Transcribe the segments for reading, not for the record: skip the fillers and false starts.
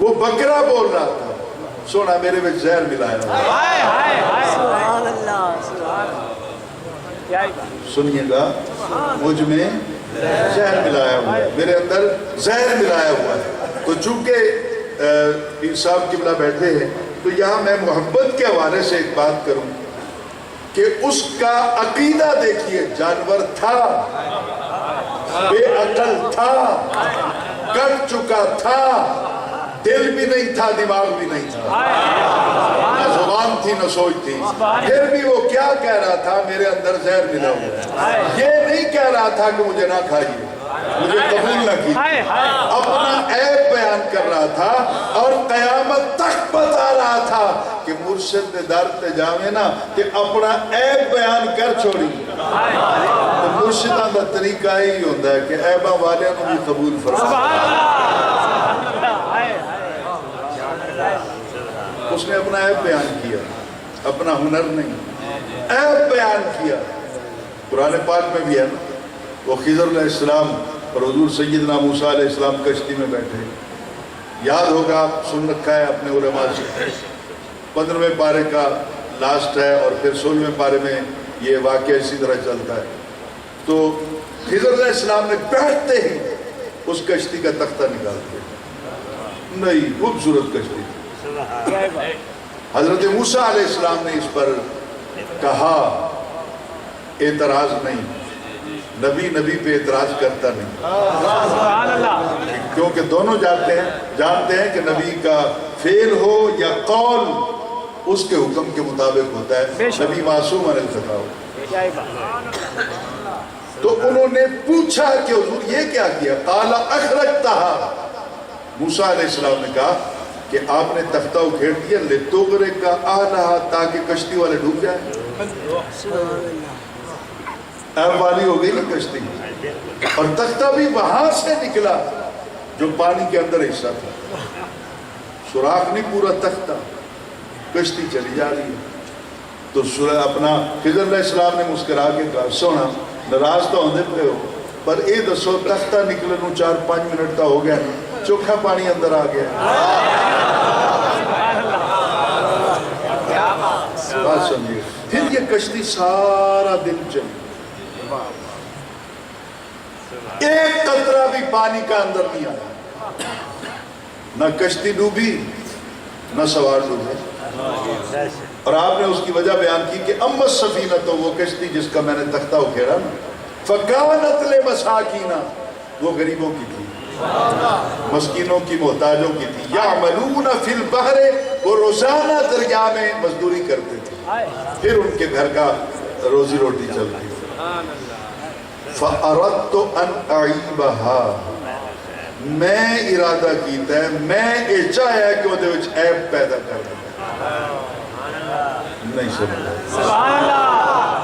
وہ بکرا بول رہا تھا سونا میرے میں زہر ملایا ہوا سنیے گا مجھ میں زہر ملایا ہوا ہے میرے اندر زہر ملایا ہوا ہے تو چونکہ پیر صاحب قبلہ بیٹھے ہیں تو یہاں میں محبت کے حوالے سے ایک بات کروں کہ اس کا عقیدہ دیکھیے جانور تھا بے عقل تھا کٹ چکا تھا دل بھی نہیں تھا دماغ بھی نہیں تھا نہ زبان تھی نہ سوچ تھی پھر بھی وہ کیا کہہ رہا تھا میرے اندر زہر ملا ہوا یہ نہیں کہہ رہا تھا کہ مجھے نہ کھائیے مجھے قبول نہ کیجیے اپنا عیب بیان کر رہا تھا اور قیامت تک بتا رہا تھا کہ مرشد نے در تے جاوے نا کہ اپنا عیب بیان کر چھوڑی تو مرشدان دا طریقہ ہی ہوتا ہے کہ عیبہ والے کو بھی قبول فرما اس نے اپنا عیب بیان کیا اپنا ہنر نہیں عیب بیان کیا قرآن پاک میں بھی ہے نا وہ خضر علیہ السلام اور حضور سیدنا موسیٰ علیہ السلام کشتی میں بیٹھے یاد ہوگا آپ سن رکھا ہے اپنے علماء سے 15ویں پارے کا لاسٹ ہے اور پھر 16ویں پارے میں یہ واقعہ اسی طرح چلتا ہے تو خضر علیہ السلام نے بیٹھتے ہی اس کشتی کا تختہ نکال دیا نہیں خوبصورت کشتی حضرت موسیٰ علیہ السلام نے اس پر کہا اعتراض نہیں نبی پہ اعتراض کرتا نہیں کیونکہ دونوں جانتے ہیں کہ نبی کا فعل ہو یا قول اس کے حکم کے مطابق ہوتا ہے نبی معصوم عن الخطا ہو تو انہوں نے پوچھا کہ حضور یہ کیا کیا قال اخرجتها موسیٰ علیہ السلام نے کہا کہ آپ نے تختہ اکھیڑ دیا لِتُغْرِقَ أَهْلَهَا تاکہ کشتی والے ڈوب جائیں عیب والی ہو گئی نا کشتی اور تختہ بھی وہاں سے نکلا جو پانی کے اندر حصہ تھا سوراخ نہیں پورا تختہ کشتی چلی جا رہی ہے تو اپنا خضر علیہ السلام نے مسکرا کے کہا سونا ناراض تو ہوندے پہ ہو پر اے دسو تختہ نکلے نو 4-5 منٹ تا ہو گیا چوکھا پانی اندر آ گیا بات سمجھے پھر یہ کشتی سارا دن چلی ایک قطرہ بھی پانی کا اندر نہیں آیا نہ کشتی ڈوبی نہ سوار ڈوبے اور آپ نے اس کی وجہ بیان کی کہ اما السفینہ تو وہ کشتی جس کا میں نے تختہ اکھیڑا نا فکانت لمساکین وہ غریبوں کی تھی مسکینوں کی محتاجوں کی تھی یعملون فی البحر وہ روزانہ دریا میں مزدوری کرتے تھے پھر ان کے گھر کا روزی روٹی چلتی تھی فَأَرَدْتُ أَنْ أَعِيبَهَا میں ارادہ کیتا ہے میں یہ چاہیا کہ وہ دے وچ عیب پیدا کر دیں نہیں سمجھا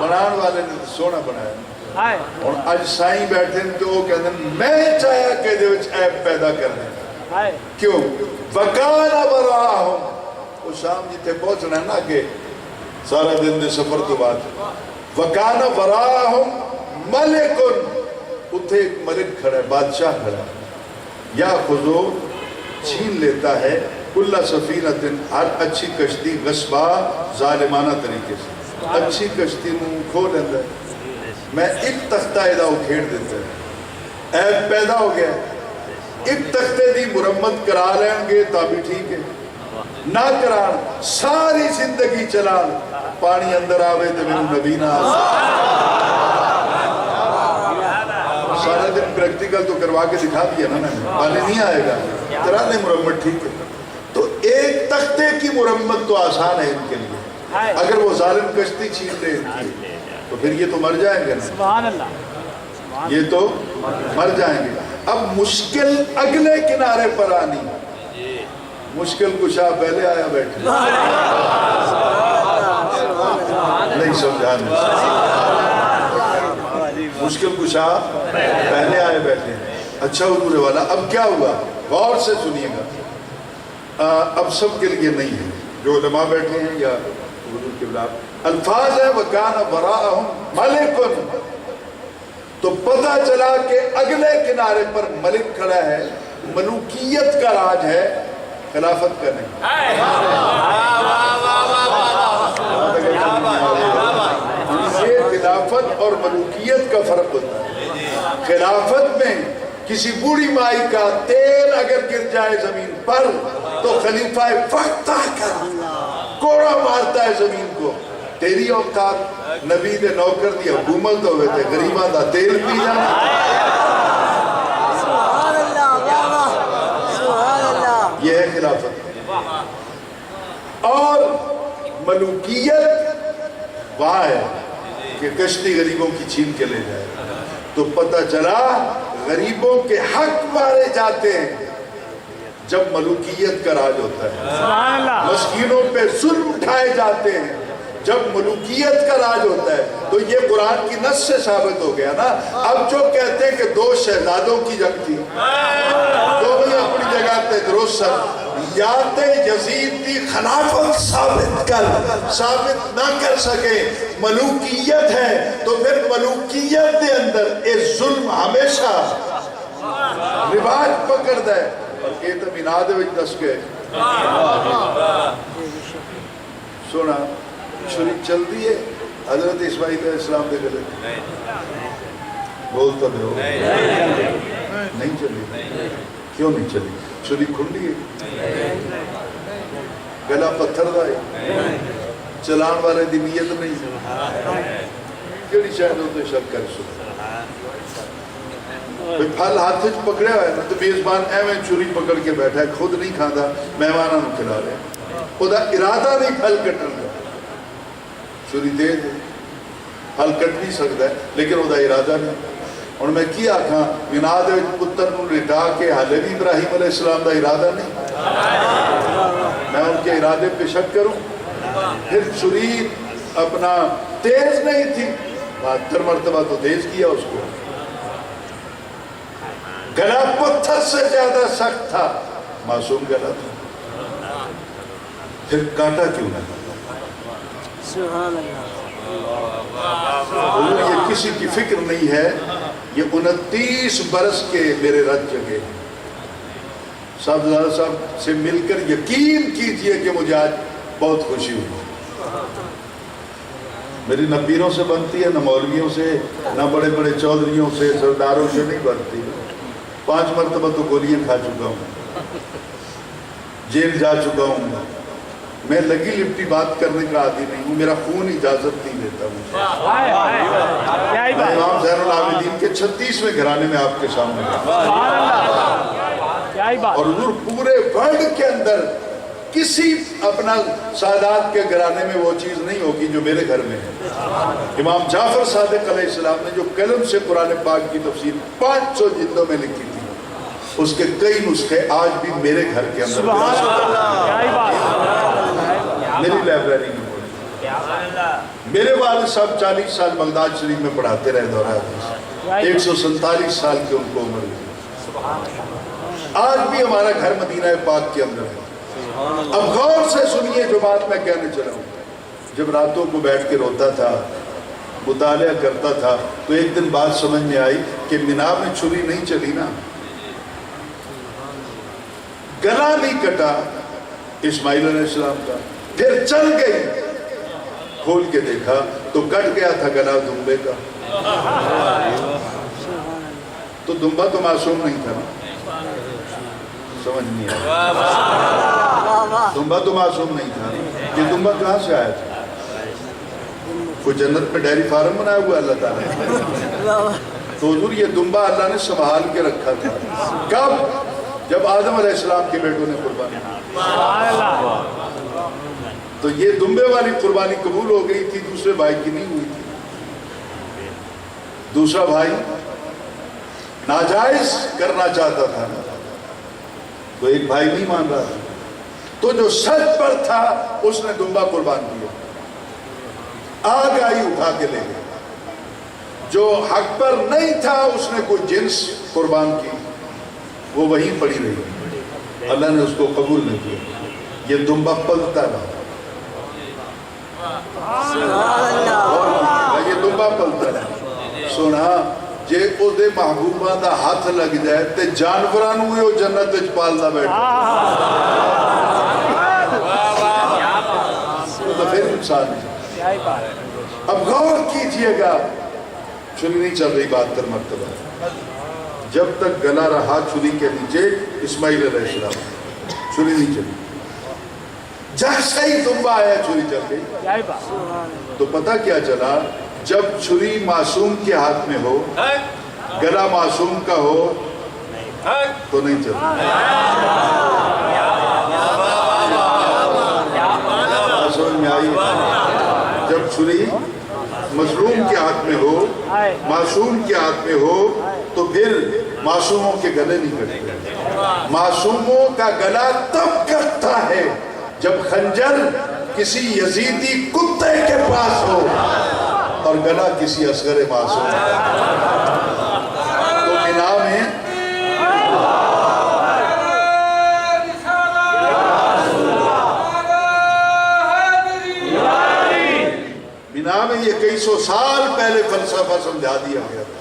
بنان والے نے سونا بنایا اور آج سائیں بیٹھے ہیں تو وہ کہتے ہیں میں چاہیا کہ دے وچ عیب پیدا کر دیں کیوں وَكَانَ وَرَاهُمْ وہ شام جیتے پہنچنا ہے نا کہ سارا دن دے سفر تو بعد وَكَانَ وَرَاهُمْ ملکن اتھے ایک ملک کھڑا ہے بادشاہ کھڑا ہے یا خضو چھین لیتا ہے کل سفینت ہر اچھی کشتی غصبہ ظالمانہ طریقے سے اچھی کشتی منہ کھو لیتا ہے میں ایک تختہ ایدہ اکھیڑ دیتا ہے عیب پیدا ہو گیا ایک تختے دی مرمت کرا لیں گے تابی ٹھیک ہے نہ کران ساری زندگی چلان پانی اندر آوے تو میں نبی نہ آسا سارا دن پریکٹیکل تو کروا کے دکھا دیا نا پانی نہیں آئے گا کرا دیں مرمت ٹھیک ہے تو ایک تختے کی مرمت تو آسان ہے ان کے لیے اگر وہ ظالم کشتی چھین لے تو پھر یہ تو مر جائیں گے سبحان اللہ یہ تو مر جائیں گے اب مشکل اگلے کنارے پر آنی مشکل کشا پہلے آیا بیٹھے نہیں سمجھانے مشکل کشا پہلے آئے بیٹھے ہیں اچھا حضور والا اب کیا ہوا غور سے سنیے گا اب سب کے لیے نہیں ہے جو علماء بیٹھے ہیں یا حضور کے بلا الفاظ ہے وَكَانَ وَرَاءَهُمْ مَلِكٌ تو پتہ چلا کہ اگلے کنارے پر ملک کھڑا ہے ملوکیت کا راج ہے خلافت کا نہیں. یہ خلافت اور ملوکیت کا فرق ہوتا ہے. خلافت میں کسی بوڑھی مائی کا تیل اگر گر جائے زمین پر تو خلیفہ وقت کر کوڑا مارتا ہے زمین کو. تیری اوقات نبی دے نوکر دی حکومت ہوئے تھے, غریباں دا تیل پی جانا. یہ ہے خلافت. اور ملوکیت وہاں ہے کہ کشتی غریبوں کی چھین کے لے جائے. تو پتہ چلا غریبوں کے حق مارے جاتے ہیں جب ملوکیت کا راج ہوتا ہے. مسکینوں پہ ظلم اٹھائے جاتے ہیں جب ملوکیت کا راج ہوتا ہے. تو یہ قرآن کی نص سے ثابت ہو گیا نا. اب جو کہتے ہیں کہ 2 شہزادوں کی جنگ تھی, دونوں اپنی جگہ پہ درست سر, یا تے یزید کی خلافت ثابت نہ کر سکے, ملوکیت ہے تو پھر ملوکیت کے اندر یہ ظلم ہمیشہ رواج پکڑ دے. اور یہ تو بناد وچ دس کے سونا چھری چل دی ہے حضرت اسماعیل علیہ السلام دے گلے بولتا دے ہو نہیں چلی. کیوں نہیں چلی؟ چھری کھلی ہے, گلا پتھر دا ہے, چلان والے دی نیت نہیں. کیڑی شاید ہو تو شک کر سو پھل ہاتھ پکڑے ہوئے نا تو میزبان ایویں چھری پکڑ کے بیٹھا ہے, خود نہیں کھانا, مہمانوں کو کھلا رہے. خدا ارادہ نہیں پھل کٹن کا, چھری دے دے پھل کٹ نہیں سکتا ہے لیکن وہ ارادہ نہیں. اور میں کی آکھاں بناد پتر نو لٹا کے حالے بھی ابراہیم علیہ السلام دا ارادہ نہیں, میں ان کے ارادے پہ شک کروں؟ پھر چھری اپنا تیز نہیں تھی, 72 مرتبہ تو تیز کیا اس کو. گلا پتھر سے زیادہ سخت تھا, معصوم گلا تھا, پھر کاٹا کیوں نہ؟ سبحان اللہ. یہ کسی کی فکر نہیں ہے. یہ 29 برس کے میرے رت جگہ صاحب سے مل کر یقین کیجئے کہ مجھے آج بہت خوشی ہوئی. میری نہ پیروں سے بنتی ہے, نہ مولویوں سے, نہ بڑے بڑے چودھریوں سے, سرداروں سے نہیں بنتی. 5 مرتبہ تو گولیاں کھا چکا ہوں, جیل جا چکا ہوں. میں لگی لپٹی بات کرنے کا عادی نہیں ہوں, میرا خون اجازت نہیں دیتا مجھے. میں امام زین العابدین کے 36ویں گھرانے میں آپ کے سامنے اور حضور پورے ورلڈ کے اندر کسی اپنا سادات کے گھرانے میں وہ چیز نہیں ہوگی جو میرے گھر میں ہے. امام جعفر صادق علیہ السلام نے جو قلم سے قرآن پاک کی تفسیر 500 جلدوں میں لکھی تھی, اس کے کئی نسخے آج بھی میرے گھر کے اندر میری لائبریری میں موجود. میرے والد صاحب 40 سال بغداد شریف میں پڑھاتے رہے دورہ حدیث, 147 سال کی ان کو عمر ہوئی. آج بھی ہمارا گھر مدینہ پاک کے اندر ہے. اب غور سے سنیے جو بات میں کہنے چلا ہوں. جب راتوں کو بیٹھ کے روتا تھا, مطالعہ کرتا تھا, تو ایک دن بات سمجھ میں آئی کہ مینا میں چھری نہیں چلی نا, گلا نہیں کٹا اسماعیل علیہ السلام کا, پھر چل گئی. کھول کے دیکھا تو کٹ گیا تھا گلا دمبے کا. تو دمبا تو معصوم نہیں تھا نا, سمجھ نہیں آیا. دمبا تو معصوم نہیں تھا. یہ دمبا کہاں سے آیا تھا؟ کوئی جنت میں ڈیری فارم بنایا ہوا اللہ تعالیٰ نے. تو حضور یہ دمبا اللہ نے سنبھال کے رکھا تھا. کب؟ جب آدم علیہ السلام کے بیٹوں نے قربانی کی تو یہ دمبے والی قربانی قبول ہو گئی تھی, دوسرے بھائی کی نہیں ہوئی تھی. دوسرا بھائی ناجائز کرنا چاہتا تھا تو ایک بھائی نہیں مان رہا تھا, تو جو سچ پر تھا اس نے دمبا قربان کیا. آگ آئی اٹھا کے لے گئے. جو حق پر نہیں تھا اس نے کوئی جنس قربان کی, وہ وہیں پڑی رہی. اللہ نے اس کو قبول نہیں کیا. یہ دمبا پلتا رہا. یہ دمبا پلتا رہا. سونا جے او دے محبوبہ دا ہاتھ لگ جائے تے جانوران ہوئے وہ جنت وچ پالدا بیٹھا. انسان ہے. کیا ہی بات ہے. اب غور کیجئے گا, چھری نہیں چل رہی 72 مرتبہ. جب تک گلا رہا چھری کے نیچے اسماعیل علیہ السلام, چھری نہیں چلی. جیسے ہی دمبا آیا چھری چل گئی. کیا ہی بات. تو پتہ کیا چلا, جب چھری معصوم کے ہاتھ میں ہو, گلا معصوم کا ہو تو نہیں چلتا. سمجھ میں آئی؟ جب چھری مظلوم کے ہاتھ میں ہو, معصوم کے ہاتھ میں ہو, تو پھر معصوموں کے گلے نہیں کٹتے. معصوموں کا گلا تب کٹتا ہے جب خنجر کسی یزیدی کتے کے پاس ہو اور گلا کسی اصغر معصوم. تو بنا میں یہ کئی سو سال پہلے فلسفہ سمجھا دیا گیا تھا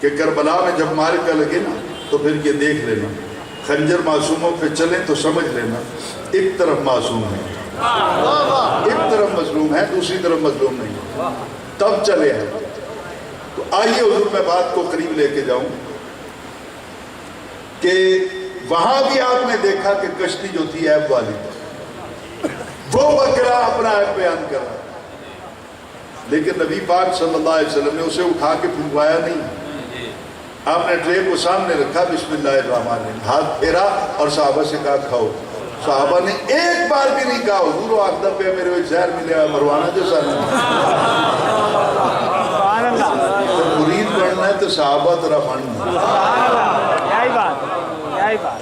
کہ کربلا میں جب معرکہ لگے نا تو پھر یہ دیکھ لینا, خنجر معصوموں پہ چلیں تو سمجھ لینا ایک طرف معصوم ہے, ایک طرف مظلوم ہے, دوسری طرف مظلوم نہیں, تب چلے ہیں. تو آئیے حضور میں بات کو قریب لے کے جاؤں کہ وہاں بھی آپ نے دیکھا کہ کشتی جو تھی عیب والی, وہ بکرا اپنا عیب بیان کر رہا, لیکن نبی پاک صلی اللہ علیہ وسلم نے اسے اٹھا کے پھنکوایا نہیں. آپ نے ٹرے کو سامنے رکھا, بسم اللہ الرحمن الرحیم, ہاتھ پھیرا اور صحابہ سے کہا کھاؤ. صحابہ نے ایک بار بھی نہیں کہا حضور آخدہ پہ میرے وہ زہر ملے مروانہ جیسا نہیں. تو مرید بننا ہے تو صحابہ طرح بننا. کیا ہی بات, کیا ہی بات.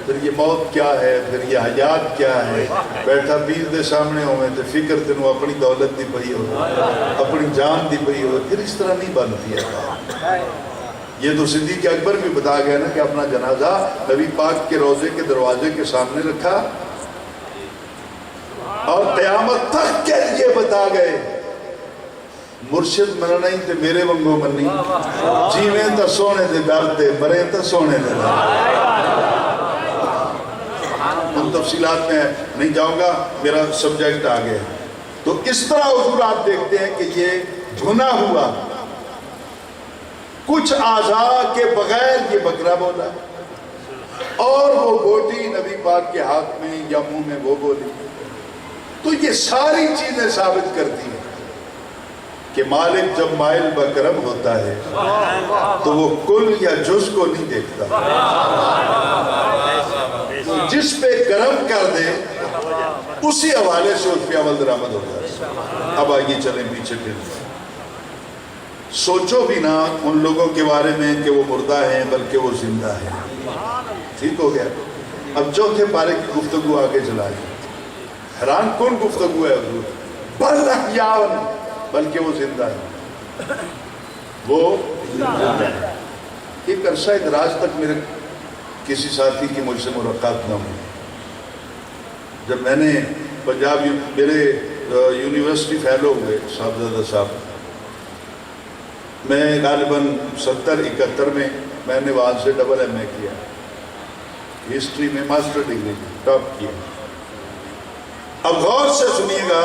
پھر یہ موت کیا ہے, پھر یہ حیات کیا ہے. بیٹھا پیر دے سامنے ہوئے تو فکر تینوں اپنی دولت دی پئی ہو, اپنی جان دی پئی ہو, پھر اس طرح نہیں بنتی ہے. یہ تو صدیق اکبر بھی بتا گیا نا کہ اپنا جنازہ نبی پاک کے روضے کے دروازے کے سامنے رکھا اور قیامت تک کے لیے بتا گئے مرشد مننا ہی تے میرے ونگو منی, جیویں تا سونے دے در دے, مرے تا سونے دے در. ان تفصیلات میں نہیں جاؤں گا, میرا سبجیکٹ آگے ہے. تو اس طرح حضور آپ دیکھتے ہیں کہ یہ گناہ ہوا, کچھ اعضاء کے بغیر یہ بکرا بولا اور وہ بوٹی نبی پاک کے ہاتھ میں یا منہ میں وہ بولی. تو یہ ساری چیزیں ثابت کرتی ہیں کہ مالک جب مائل بکرم ہوتا ہے تو وہ کل یا جز کو نہیں دیکھتا, جس پہ کرم کر دے اسی حوالے سے اس پہ عمل درآمد ہوتا ہے. اب آئیے چلیں پیچھے پھر. سوچو بھی نہ ان لوگوں کے بارے میں کہ وہ مردہ ہیں بلکہ وہ زندہ ہیں. ٹھیک ہو گیا. اب چوتھے پارے کی گفتگو آگے چلائیں. حیران کون گفتگو ہے حضور, بل احیاء, بلکہ وہ زندہ ہے, وہ زندہ ہے. ایک عرصہ دراز تک میرے کسی ساتھی کی مجھ سے ملاقات نہ ہوئی. جب میں نے پنجاب میرے یونیورسٹی فیلو ہوئے صاحبزادہ صاحب, میں غالباً 70-71 میں نے وہاں سے ڈبل ایم اے کیا, ہسٹری میں ماسٹر ڈگری ٹاپ کیا. اب غور سے سنیے گا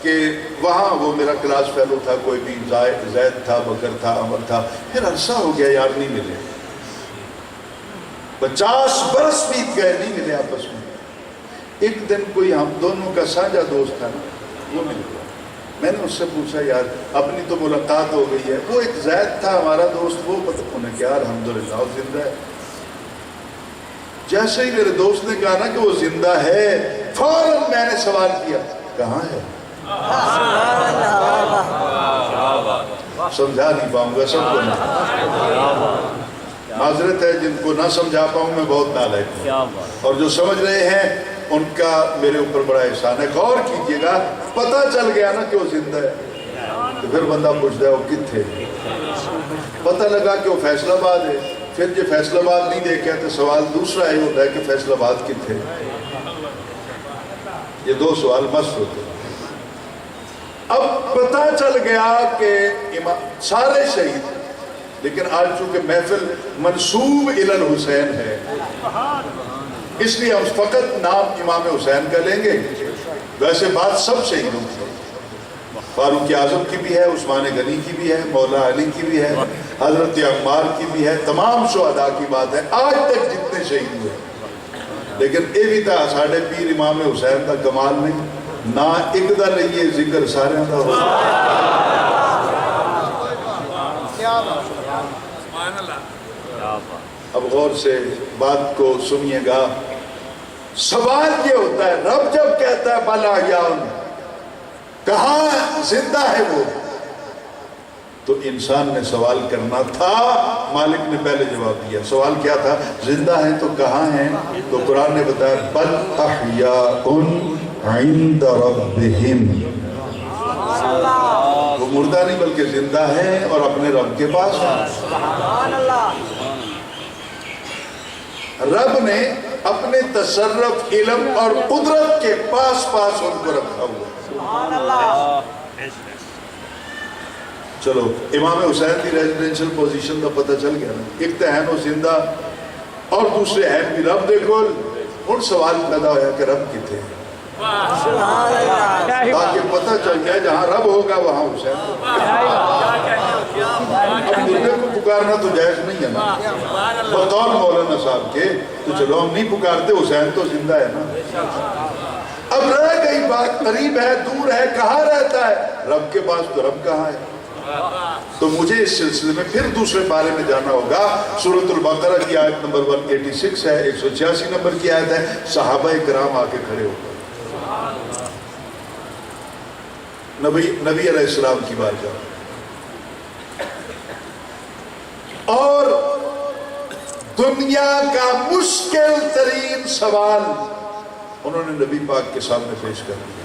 کہ وہاں وہ میرا کلاس فیلو تھا, کوئی بھی زید تھا, بکر تھا, عمر تھا. پھر عرصہ ہو گیا یار نہیں ملے, 50 برس بیت گئے نہیں ملے آپس میں. ایک دن کوئی ہم دونوں کا سانجھا دوست تھا نا, وہ مل گیا. میں نے اس سے پوچھا یار اپنی تو ملاقات ہو گئی ہے, وہ ایک زید تھا ہمارا دوست, وہ پتہ انہیں کیا الحمدللہ وہ زندہ ہے. جیسے ہی میرے دوست نے کہا نا کہ وہ زندہ ہے, فوراً میں نے سوال کیا کہاں ہے. سمجھا نہیں پاؤں گا سب کو, معذرت ہے جن کو نہ سمجھا پاؤں میں بہت نالائق ہوں, اور جو سمجھ رہے ہیں ان کا میرے اوپر بڑا احسان ہے. غور کیجئے گا, پتہ چل گیا نا کہ وہ زندہ ہے تو پھر بندہ پوچھتا ہے وہ کتھے. پتہ لگا کہ وہ فیصل آباد ہے, پھر جو فیصل آباد نہیں دیکھا تو سوال دوسرا یہ ہوتا ہے کہ فیصل آباد کتھے. یہ دو سوال مست ہوتے ہیں. اب پتہ چل گیا کہ سارے شہید, لیکن آج چونکہ محفل منسوب الی الحسین ہے اس لیے ہم فقط نام امام حسین کا لیں گے. ویسے بات سب شہیدوں کی ہے، فاروق اعظم کی بھی ہے، عثمان غنی کی بھی ہے، مولا علی کی بھی ہے، حضرت عمار کی بھی ہے، تمام شہداء کی بات ہے آج تک جتنے شہید ہوئے. لیکن یہ بھی تھا ساڑھے پیر امام حسین کا کمال نہیں، نہ ایک دا لئیے ذکر سارے دا ہو. اب غور سے بات کو سنیے گا. سوال یہ ہوتا ہے رب جب کہتا ہے بل احیاء، کہاں زندہ ہے وہ، تو انسان نے سوال کرنا تھا، مالک نے پہلے جواب دیا. سوال کیا تھا؟ زندہ ہیں تو کہاں ہیں؟ تو قرآن نے بتایا بل احیاء عند ربہم، وہ مردہ نہیں بلکہ زندہ ہیں اور اپنے رب کے پاس ہیں. رب نے اپنے تصرف، علم اور قدرت کے پاس پاس ان کو رکھا ہوا. چلو امام حسین کی ریزیڈنشل پوزیشن کا پتہ چل گیا نا، ایک تو ہیں وہ زندہ اور دوسرے ہیں بھی رب دے کول. ہن سوال پیدا ہوا کہ رب کتے ہیں، تاکہ پتہ چل جائے جہاں رب ہوگا وہاں حسین ہوگا. اب مردے کو پکارنا تو جائز نہیں ہے نا بطور مولانا صاحب کے، تو چلو ہم نہیں پکارتے، حسین تو زندہ ہے نا. اب رہ گئی بات قریب ہے دور ہے، کہاں رہتا ہے رب کے پاس، تو رب کہاں ہے؟ تو مجھے اس سلسلے میں پھر دوسرے بارے میں جانا ہوگا. سورۃ البقرہ کی آیت نمبر 186 ہے، 186 نمبر کی آیت ہے. صحابہ کرام آ کے کھڑے ہو گئے نبی علیہ السلام کی بارگاہ اور دنیا کا مشکل ترین سوال انہوں نے نبی پاک کے سامنے پیش کر دیا.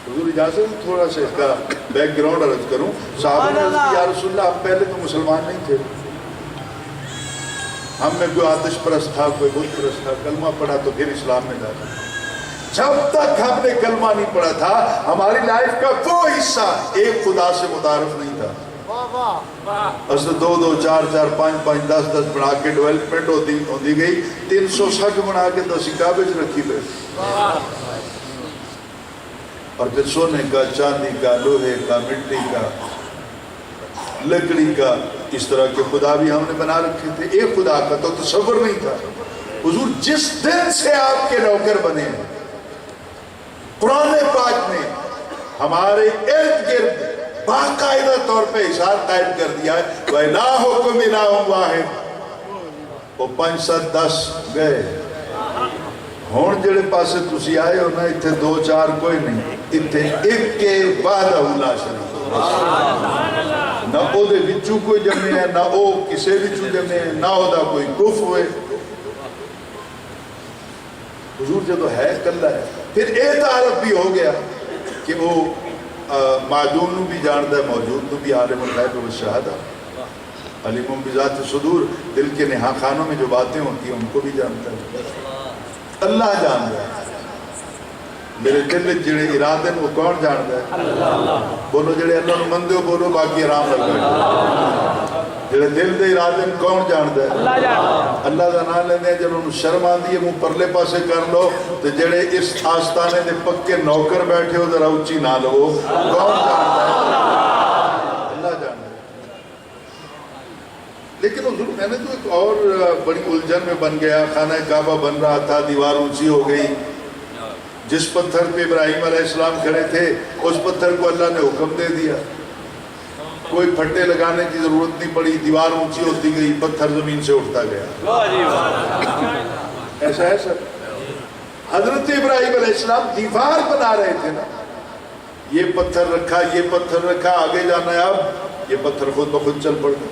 حضور اجازت تھوڑا سا اس کا بیک گراؤنڈ عرض کروں. صحابہ نے عرض کی یا رسول اللہ ہم پہلے تو مسلمان نہیں تھے، ہم میں کوئی آتش پرست تھا، کوئی بت پرست تھا، کلمہ پڑھا تو پھر اسلام میں داخل. جب تک ہم نے کلمہ نہیں پڑھا تھا ہماری لائف کا وہ حصہ ایک خدا سے متعارف نہیں تھا. اس نے 2 2 4 4 5 5 10 10 بنا کے ڈیولپمنٹ ہوتی گئی. 300 سگ بنا کے 10 کعبے رکھی گئی، اور پھر سونے کا، چاندی کا، لوہے کا، مٹی کا، لکڑی کا، اس طرح کے خدا بھی ہم نے بنا رکھے تھے. ایک خدا کا تو تصور نہیں تھا. حضور جس دن سے آپ کے نوکر بنے ہیں، قرآن پاک نے ہمارے ارد گرد باقاعدہ طور پہ اشار قائم کر دیا ہے وَإِلَٰهُكُمْ إِلَٰهٌ وَاحِدٌ. وہ 5 7 10 گئے. ہون جڑے پاسے تسی آئے ہو نا، اتھے 2 4 کوئی نہیں، اتھے ایک کے بعد لا شریک، نہ او دے وچوں کوئی جمعے ہے، نہ او کسے وچوں جمعے ہے، نہ او دا کوئی کف ہوئے. حضور جدو ہے کلہ ہے. پھر اعتعارف بھی ہو گیا کہ وہ معدوم نو بھی جانتا ہے، موجود نو بھی، عالم الغیب والشہادہ، علیم بذات صدور، دل کے نہا خانوں میں جو باتیں ہوتی ہیں ان کو بھی جانتا ہے. اللہ جانتا ہے میرے دل جڑے ارادے وہ کون جانتا ہے؟ اللہ. بولو جڑے اللہ نو مندے ہو بولو، باقی آرام لگا. جڑے دل دے ارادے کون جانتا ہے؟ اللہ جانتا. اللہ دا نام لیندے ہیں جب انہوں شرم آندی ہے منہ پرلے پاسے کر لو، تو جڑے اس آستانے دے پکے نوکر بیٹھے ہو ذرا اچھی نہ لو، کون جانتا ہے؟ اللہ جانتا ہے. لیکن حضور میں نے تو ایک اور بڑی الجھن میں بن گیا. خانہ کعبہ بن رہا تھا، دیوار اونچی ہو گئی. جس پتھر پہ ابراہیم علیہ السلام کھڑے تھے اس پتھر کو اللہ نے حکم دے دیا، کوئی پھٹے لگانے کی ضرورت نہیں پڑی. دیوار اونچی ہوتی گئی، پتھر زمین سے اٹھتا گیا. ایسا ہے سر. حضرت ابراہیم علیہ السلام دیوار بنا رہے تھے نا، یہ پتھر رکھا، یہ پتھر رکھا، آگے جانا ہے. اب یہ پتھر خود بخود چل پڑتا.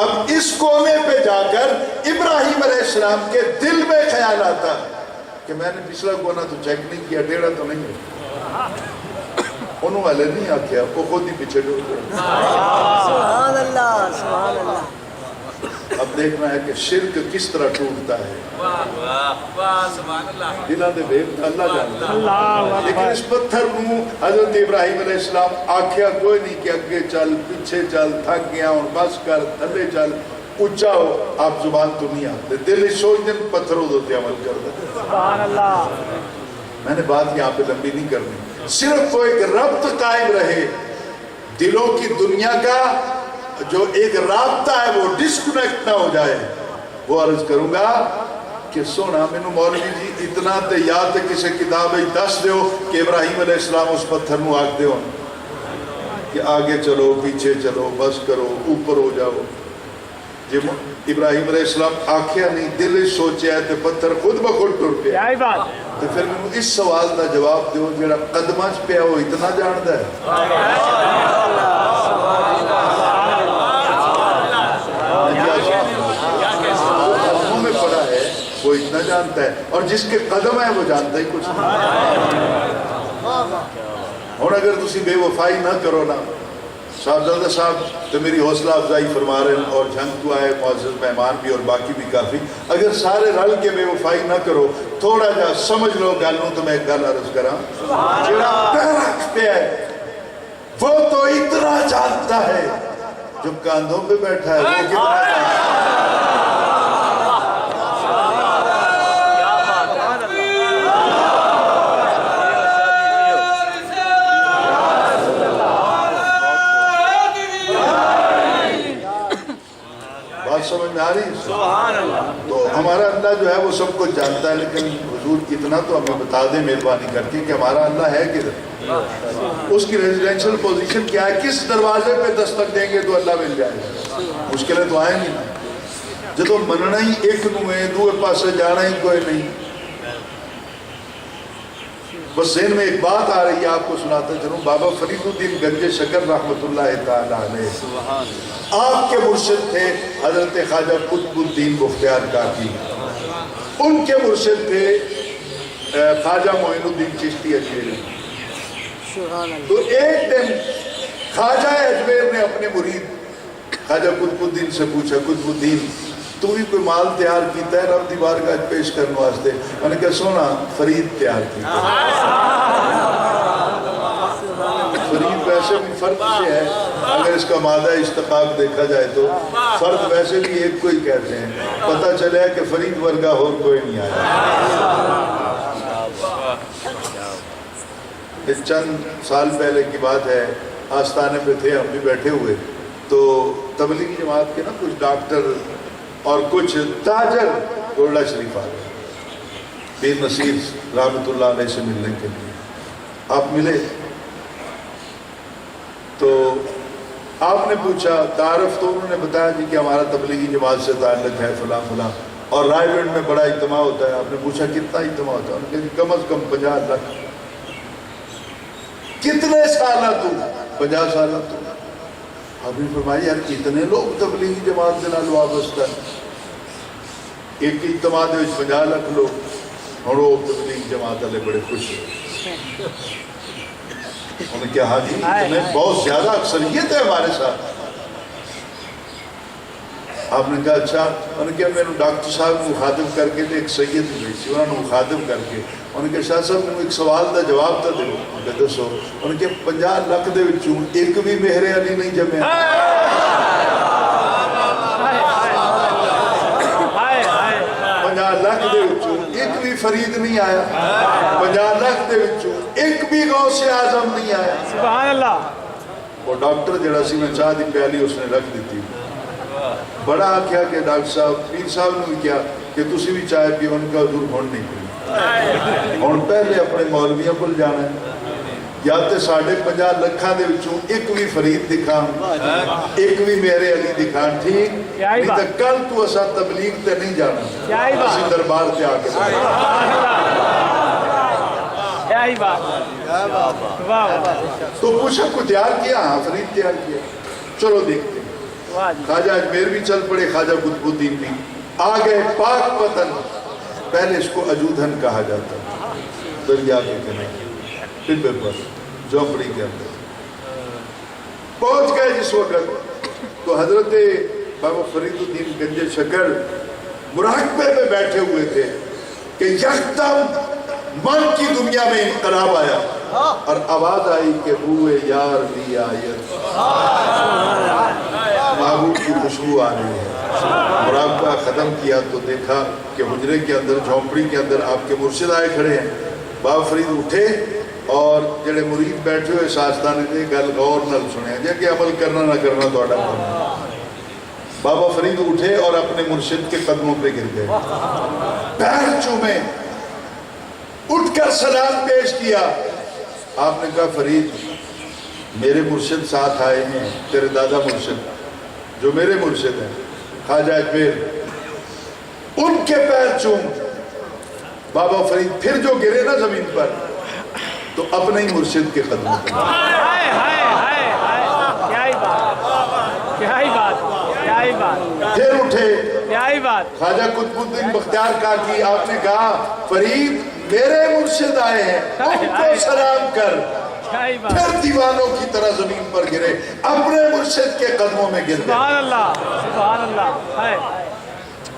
اب اس کونے پہ جا کر ابراہیم علیہ السلام کے دل میں خیال آتا کہ میں نے پچھلا کونا تو چیک نہیں کیا، ٹیڑھا تو نہیں ہے. انہوں والے نہیں آکھیا، وہ خود ہی پیچھے ڈول گئے. سبحان اللہ، سبحان اللہ. اب دیکھنا ہے کہ شرک کس طرح ٹوٹتا ہے. دلہ دے بھید اللہ جانتا ہے. لیکن اس پتھر کو حضرت ابراہیم علیہ السلام آکھیا کوئی نہیں کہ اگے چل، پیچھے چل، تھک گیا اور بس کر، تھلے چل. اچا ہو آپ زبان تو نہیں آتے دل سوچ دن پتھروں دوتے عمل کر دیں سبحان اللہ میں نے بات یہاں پہ لمبی نہیں کرنی صرف وہ ایک ربط قائم رہے دلوں کی دنیا کا جو ایک رابطہ ہے وہ ڈسکنیکٹ نہ ہو جائے وہ عرض کروں گا کہ سونا میں نے مولوی جی اتنا تے یاد ہے کسی کتاب ہے دس دیو کہ ابراہیم علیہ السلام اس پتھر نو آگ دیو کہ آگے چلو پیچھے چلو بس کرو اوپر ہو جاؤ جب ابراہیم علیہ السلام آکھیا نہیں دل سوچیا ہے تے پتھر خود بخود ٹر پیا کیا ہی بات تو پھر میں اس سوال دا جواب دیو جڑا قدمہ چ پیا وہ اتنا جاندا ہے قدموں میں پڑا ہے وہ اتنا جانتا ہے اور جس کے قدم ہے وہ جانتا ہی کچھ نہیں اور اگر تسی بے وفائی نہ کرو نا صاحبزادہ صاحب تو میری حوصلہ افزائی فرما رہے ہیں اور جھنگ تو آئے معزز مہمان بھی اور باقی بھی کافی اگر سارے رل کے بے وفائی نہ کرو تھوڑا جا سمجھ لو گالوں تو میں ایک گل عرض کراں جڑا پیرک پہ ہے وہ تو اتنا جانتا ہے جو کاندھوں پہ بیٹھا ہے وہ کتنا جانتا ہے سمجھ میں آ رہی ہے تو ہمارا اللہ جو ہے وہ سب کچھ جانتا ہے لیکن حضور اتنا تو ہمیں بتا دیں مہربانی کر کے کہ ہمارا اللہ ہے کدھر اس کی ریزیڈینشل پوزیشن کیا ہے کس دروازے پہ دستک دیں گے تو اللہ مل جائے گا مشکلیں تو آئیں گی نا جدو مننا ہی ایک نو ہے دوے پاسے جانا ہی کوئی نہیں بس ذہن میں ایک بات آ رہی ہے آپ کو سناتا چلوں بابا فرید الدین گنج شکر رحمت اللہ تعالیٰ علیہ آپ کے مرشد تھے حضرت خواجہ قطب الدین بختیار کاکی ان کے مرشد تھے خواجہ معین الدین چشتی اجمیری تو ایک دن خواجہ اجمیر نے اپنے مرید خواجہ قطب الدین سے پوچھا قطب الدین تو بھی کوئی مال تیار کیتا ہے رب دی بارگاہ پیش کرنے واسطے میں نے کہا سونا فرید تیار کیتا فرید ویسے بھی فرد سے ہے اگر اس کا مادہ اشتقاق دیکھا جائے تو فرد ویسے بھی ایک کو ہی کہتے ہیں پتہ چلے کہ فرید ورگا اور کوئی نہیں آیا چند سال پہلے کی بات ہے آستانے پہ تھے ہم بھی بیٹھے ہوئے تو تبلیغی جماعت کے نا کچھ ڈاکٹر اور کچھ تاجر گولڈا شریف آ گئے پیر نصیر رحمت اللہ علیہ سے ملنے کے لیے آپ ملے تو آپ نے پوچھا تعارف تو انہوں نے بتایا جی کہ ہمارا تبلیغی جماعت سے تعلق ہے فلاں فلاں اور رائے گنج میں بڑا اجتماع ہوتا ہے آپ نے پوچھا کتنا اجتماع ہوتا ہے انہوں نے کہا کم از کم 50 لاکھ کتنے سالہ تو 50 سالہ تو آپ نے فرمایا یار کتنے لوگ تبلیغی جماعت کے نال وابستہ ایک اجتماع دے 50 لاکھ لوگ اور وہ تبلیغی جماعت والے بڑے خوش ہیں انہوں نے کہا ہاں جی اتنے بہت زیادہ اکثریت ہے ہمارے ساتھ آپ نے کہا اچھا انہوں نے کہا میں نے ڈاکٹر صاحب کو مخاطب کر کے ایک سید بھیجی انہوں نے مخاطب کر کے انہوں نے کہا شاہ صاحب میں ایک سوال دا جواب تا دے دسو انہوں نے کہا 50 لاکھ دے وچوں ایک بھی مہر علی نہیں جمع 50 لاکھ دے وچوں ایک بھی فرید نہیں آیا 50 لاکھ دے وچوں ایک بھی غوث اعظم نہیں آیا سبحان اللہ وہ ڈاکٹر جڑا سی میں چاہ دی پیالی اس نے رکھ دیتی بڑا کیا کہ ڈاکٹر صاحب پیر صاحب نے بھی کیا کہ تسی بھی چائے پی ان کا حضور ہون نہیں پی اور پہلے اپنے مولویوں کو جانا ہے یا تے 50 لکھاں دے وچوں ایک بھی فرید دکھان ایک بھی میرے علی دکھان ٹھیک نہیں تو کل تو اسا تبلیغ تے نہیں جانا اسی دربار تے آ کے کیا ہی بات تو پوچھا کو تیار کیا ہاں فرید تیار کیا چلو دیکھتے ہیں خواجہ اجمیر بھی چل پڑے خواجہ قطب الدین بھی آ گئے پاک وطن پہلے اس کو اجودھن کہا جاتا دریا کے کنارے ٹبے پر جھونپڑی کے اندر پہنچ گئے جس وقت تو حضرت بابا فرید الدین گنج شکر مراقبے میں بیٹھے ہوئے تھے کہ یکدم من کی دنیا میں انقلاب آیا اور آواز آئی کہ روئے یار دی آیت محبوب کی خوشبو آ رہی ہے مراقبہ ختم کیا تو دیکھا کہ حجرے کے اندر جھونپڑی کے اندر آپ کے مرشد آئے کھڑے ہیں. بابا فرید اٹھے اور جڑے مرید بیٹھے ہوئے ساستانے دے گل غور نال سنیا جے کہ عمل کرنا نہ کرنا تہاڈا کام. بابا فرید اٹھے اور اپنے مرشد کے قدموں پہ گر گئے, پیر چومے, اٹھ کر سلام پیش کیا. آپ نے کہا فرید میرے مرشد ساتھ آئے ہیں, تیرے دادا مرشد جو میرے مرشد ہیں خواجہ اجمیر, ان کے پیر چوم. بابا فرید پھر جو گرے نا زمین پر تو اپنے ہی مرشد کے قدموں پر. ہائے ہائے ہائے ہائے, کیا ہی بات, کیا ہی بات, کیا ہی بات. پھر اٹھے کیا ہی بات. خواجہ قطب الدین بختیار کاکی, آپ نے کہا فرید میرے مرشد آئے ہیں ان کو سلام کر. کیا ہی بات. پھر دیوانوں کی طرح زمین پر گرے, اپنے مرشد کے قدموں میں گر گئے. سبحان اللہ, سبحان اللہ. ہائے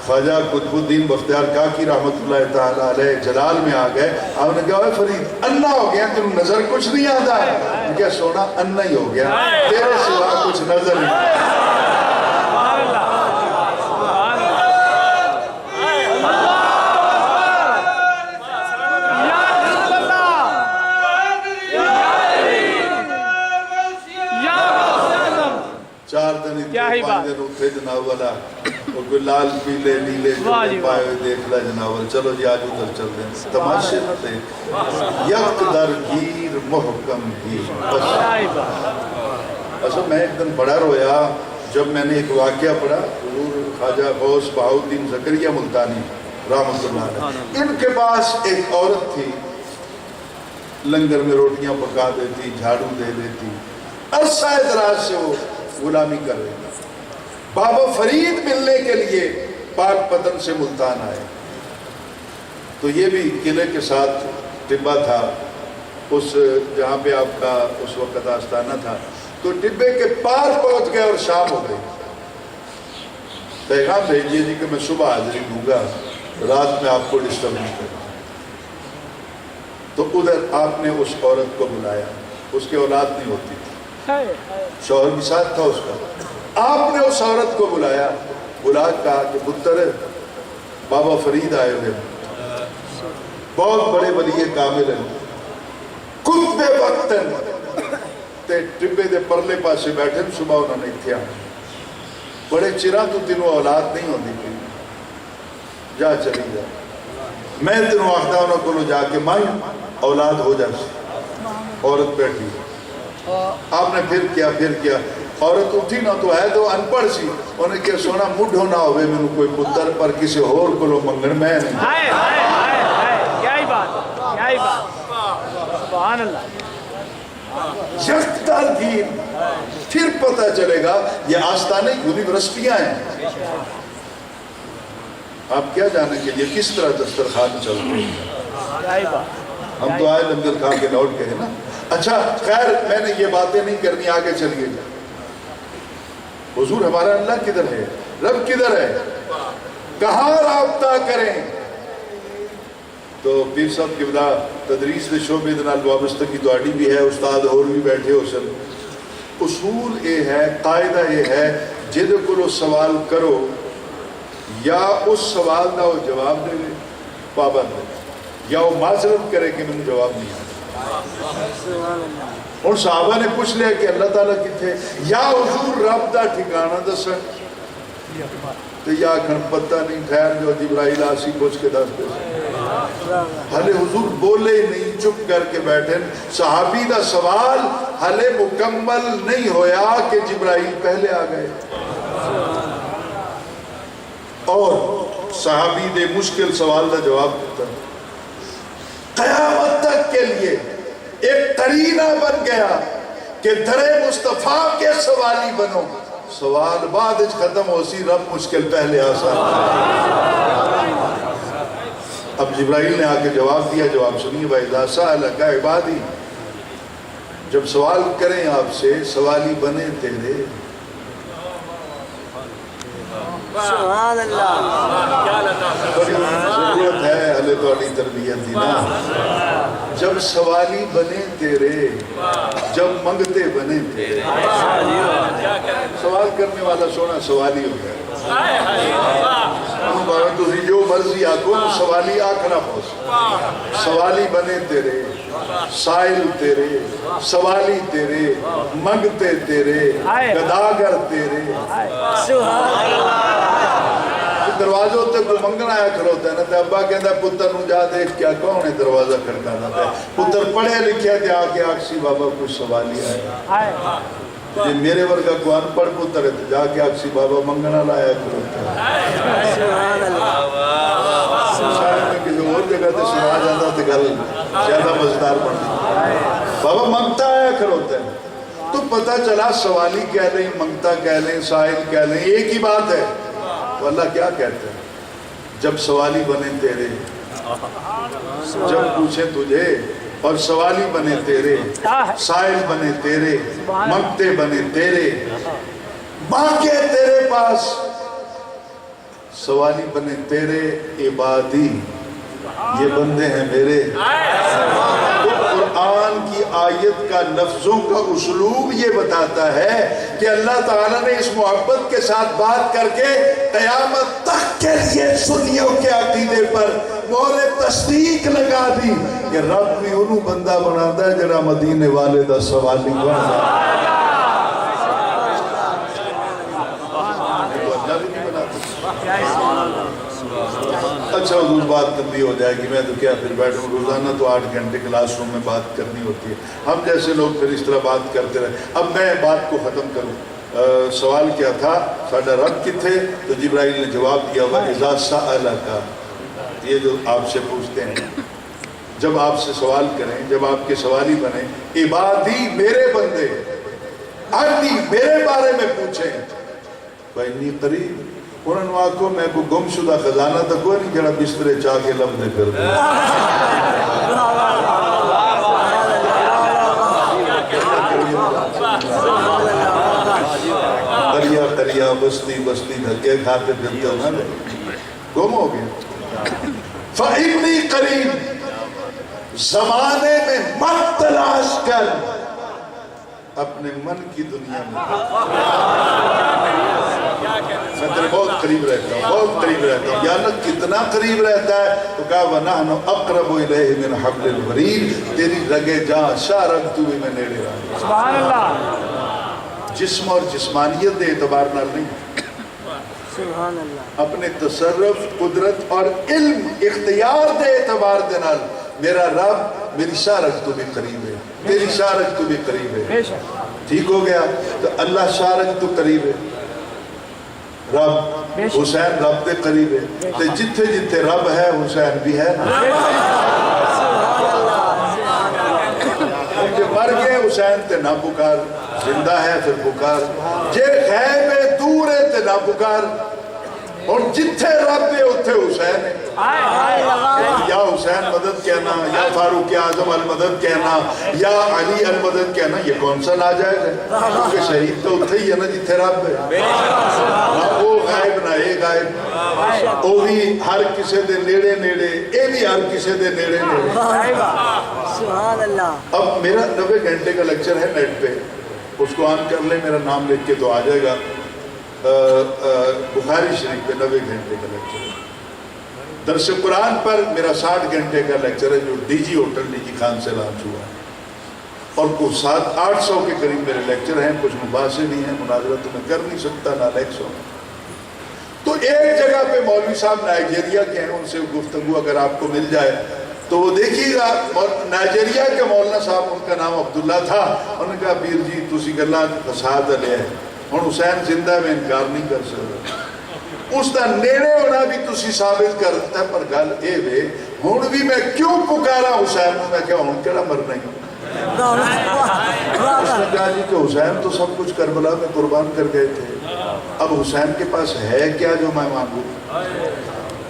خواجہ قطب الدین بختیار کاکی رحمت اللہ تعالیٰ علیہ جلال میں آ گئے. آپ نے کہا اے فرید انا ہو گیا, تم نظر کچھ نہیں آتا ہے. میں کہا سونا انا ہی ہو گیا, تیرے سوا کچھ نظر نہیں. سبحان اللہ, سبحان اللہ. یا رسول اللہ, یا غوث اعظم. 4 دن کیا ہی 5 بات. دن اٹھے جناب والا, اور کوئی لال پیلے نیلے واہ جی جوڑے پائے ہوئے دیکھ لا جناب والا. چلو جی آج ادھر چل دیں, تماشے نہ دیکھ, یک در گیر محکم گیر. کیا ہی بات. اصل میں ایک دن بڑا رویا جب میں نے ایک واقعہ پڑھا. حضور خواجہ غوث بہاؤالدین زکریا ملتانی رحمۃ اللہ علیہ, ان کے پاس ایک عورت تھی, لنگر میں روٹیاں پکا دیتی, جھاڑو دے دیتی, عرصہ دراز سے وہ غلامی کر رہی. بابا فرید ملنے کے لیے پاک پتن سے ملتان آئے, تو یہ بھی قلعے کے ساتھ ٹبہ تھا, اس جہاں پہ آپ کا اس وقت آستانہ تھا. تو ٹبے کے پار پہنچ گئے اور شام ہو گئی. پیغام بھیجیے جی کہ میں صبح حاضری دوں گا, رات میں آپ کو ڈسٹرب نہیں کروں. تو ادھر آپ نے اس عورت کو بلایا, اس کی اولاد نہیں ہوتی تھی, شوہر بھی ساتھ تھا اس کا. آپ نے اس عورت کو بلایا, بلا کہا کہ پتر بابا فرید آئے ہوئے, بہت بڑے ولی کامل ہیں, قطب وقتن تے ٹبے دے پرلے پاسے بیٹھے, صبح انہوں نے اتھیا بڑے چراں تو تینوں اولاد نہیں ہوندی پئی, جا چلی جا, میں تینوں آخدا انہوں کو جا کے مائی اولاد ہو جا. عورت بیٹھی, آپ نے پھر کیا, عورت اٹھی نہ تو ہے تو ان پڑھ سی, انہیں کیا سونا مڈ ہونا ہوئے میں کوئی پتر پر کسی اور کو لو منگن میں نہیں. ہائے ہائے ہائے ہائے, کیا ہی بات, کیا ہی بات. سبحان اللہ. یکدر گیر, پھر پتہ چلے گا یہ آستانے یونیورسٹیاں ہیں. آپ کیا جانیں کہ یہ کس طرح دسترخوان چلتے ہیں. کیا ہی بات. ہم تو آئے لنگر کھا کے لوٹ گئے نا. اچھا خیر, میں نے یہ باتیں نہیں کرنی, آگے چلیے. حضور ہمارا اللہ کدھر ہے, رب کدھر ہے, کہاں رابطہ کریں. تو پیر صاحب قبلہ تدریس دے شعبے دے نال وابستگی تہاڈی بھی ہے, استاد اور بھی بیٹھے ہو سن. اصول یہ ہے, قاعدہ یہ ہے, جدے کو سوال کرو یا اس سوال دا وہ جواب دے پابند ہے, یا وہ معذرت کرے کہ میں نے جواب نہیں آتا. اور صحابہ نے پوچھ لیا کہ اللہ تعالیٰ کتھے, یا حضور رب دا ٹھکانہ دسن, تو یا کھن پتہ نہیں, ٹھہر جو جبرائیل آسی پوچھ کے دس دے. ہلے حضور بولے نہیں, چپ کر کے بیٹھے. صحابی دا سوال ہلے مکمل نہیں ہویا کہ جبرائیل پہلے آ گئے, اور صحابی دے مشکل سوال دا جواب دیتا. قیامت تک کے لیے ایک قرینہ بن گیا کہ در مصطفیٰ کے سوالی بنو. سوال بعد ختم ہو سی, رب مشکل پہلے آسان. اب جبرائیل نے آ کے جواب دیا, جواب سنیے بھائی. اذا سألک عبادی, جب سوال کریں آپ سے, سوالی بنے تیرے. سبحان اللہ. ضرورت ہے, ہلے تو اڈی تربیت دی نا. جب سوالی بنے تیرے، جب منگتے بنے تیرے. سوال کرنے والا سونا سوالی ہو گیا. تسی جو مرضی آکو سوالی آکھنا پوس. سوالی بنے تیرے، سائل تیرے، سوالی تیرے، منگتے تیرے، گداگر تیرے. دروازوں تے کوئی منگنا آیا کھڑوتا ہے نا تے ابا کہندا پتر نو جا دیکھ کیا کون ہے دروازہ کھڑکانا ہے. پتر پڑھے لکھے تے آ کے آکسی بابا کچھ سوالی آیا. جی میرے ورگا کو ان پڑھ پتر ہے تو جا کے آکسی بابا منگنا لایا کھڑوتا ہے. شاید میں کسی اور جگہ تے سنا جاتا تے گل زیادہ مزدار بنتی. بابا منگتا آیا کھڑوتا ہے. تو پتہ چلا سوالی کہہ لیں، منگتا کہہ لیں، سائل کہہ لیں، ایک ہی بات ہے. تو اللہ کیا کہتے ہیں؟ جب سوالی بنے تیرے، جب پوچھیں تجھے، اور سوالی بنے تیرے، سائل بنے تیرے، منگتے بنے تیرے، مانگے تیرے پاس، سوالی بنے تیرے عبادی، یہ بندے ہیں میرے. قرآن کی آیت کا لفظوں کا اسلوب یہ بتاتا ہے کہ اللہ تعالیٰ نے اس محبت کے ساتھ بات کر کے قیامت تک کے لیے سنیوں کے عقیدے پر مہر تصدیق لگا دی کہ رب بھی انہوں بندہ بناتا ہے جڑا مدینے والے دا سوالی بناتا ہے. اچھا حضور بات لمبی ہو جائے گی، میں تو کیا پھر بیٹھوں. روزانہ تو 8 گھنٹے کلاس روم میں بات کرنی ہوتی ہے. ہم جیسے لوگ پھر اس طرح بات کرتے رہے. اب میں بات کو ختم کروں. سوال کیا تھا؟ ساڈا رب کتھے؟ تو جبرائیل نے جواب دیا وَإِذَا سَأَلَكَ، یہ جو آپ سے پوچھتے ہیں، جب آپ سے سوال کریں، جب آپ کے سوالی بنیں، عبادی میرے بندے، عبدی میرے بارے میں پوچھیں، فَإِنِّي قَرِيبٌ، انہوں نے آکھو میں کو گم شدہ خزانہ تک کوئی نہیں جڑا بسترے چاہ کے لمدے کر دے. قریہ قریہ بستی بستی دھکے کھاتے پھرتے ہو نا گم ہو گیا. فَإِنِّي قَرِيبٌ، زمانے میں مت تلاش کر، اپنے من کی دنیا میں. میں تیرے بہت قریب رہتا ہوں، بہت قریب رہتا ہوں. یا اللہ کتنا قریب رہتا ہے؟ تو کہا وَنَحْنُ أَقْرَبُ إِلَيْهِ مِنْ حَبْلِ الْوَرِيدِ، تیری رگے جہاں شارک تو بھی میں نیڑے رہا. سبحان اللہ. جسم اور جسمانیت دے اعتبار نال نہیں، سبحان اللہ. اپنے تصرف، قدرت اور علم اختیار دے اعتبار دے نال میرا رب میری شارک تو بھی قریب ہے، تیری شارک تو بھی قریب ہے. ٹھیک ہو گیا؟ تو اللہ شارک تو قریب ہے، رب حسین رب دے قریب ہے. تے جتھے جتھے رب ہے حسین بھی ہے. کہ مر گئے حسین تے نہ پکار، زندہ ہے پھر پکار. جے غیب ہے دور ہے تے نہ پکار. اور جتھے رب ہے اتھے حسین ہے. یا حسین مدد کہنا، یا فاروق اعظم المدد کہنا، یا علی المدد کہنا، یہ کون سا ناجائز ہے؟ کیونکہ شہید تو اتھے ہی ہے نا جتھے رب ہے. نہ وہ غائب نہ اے غائب. وہ بھی ہر کسے دے نیڑے نیڑے، اے بھی ہر کسے دے نیڑے نیڑے. سبحان اللہ. اب میرا 90 گھنٹے کا لیکچر ہے نیٹ پہ، اس کو آن کر لیں، میرا نام لکھ کے تو آ جائے گا. بخاری شریف پہ 90 گھنٹے کا لیکچر ہے. درس قرآن پر میرا 60 گھنٹے کا لیکچر ہے جو D G hotel D G Khan سے لانچ ہوا ہے. اور کچھ 700-800 کے قریب میرے لیکچر ہیں. کچھ مباحثے نہیں ہیں، مناظرہ تو میں کر نہیں سکتا نہ لیکچر. تو ایک جگہ پہ مولوی صاحب نائجیریا کے ہیں، ان سے گفتگو اگر آپ کو مل جائے تو وہ دیکھیے گا. نائجیریا کے مولانا صاحب، ان کا نام عبداللہ تھا، انہوں نے کہا پیر جی تسی گلاں فساد لے ہن حسین زندہ میں انکار نہیں کر سکتا. اس دا نیڑے ہونا بھی تسی ثابت کر دیتا ہے، پر گل اے وے ہن بھی میں کیوں پکارا حسین میں کہا ہن کیڑا مرنا ہی. اس نے کہا جی کہ حسین تو سب کچھ کربلا میں قربان کر گئے تھے، اب حسین کے پاس ہے کیا جو میں مانگوں؟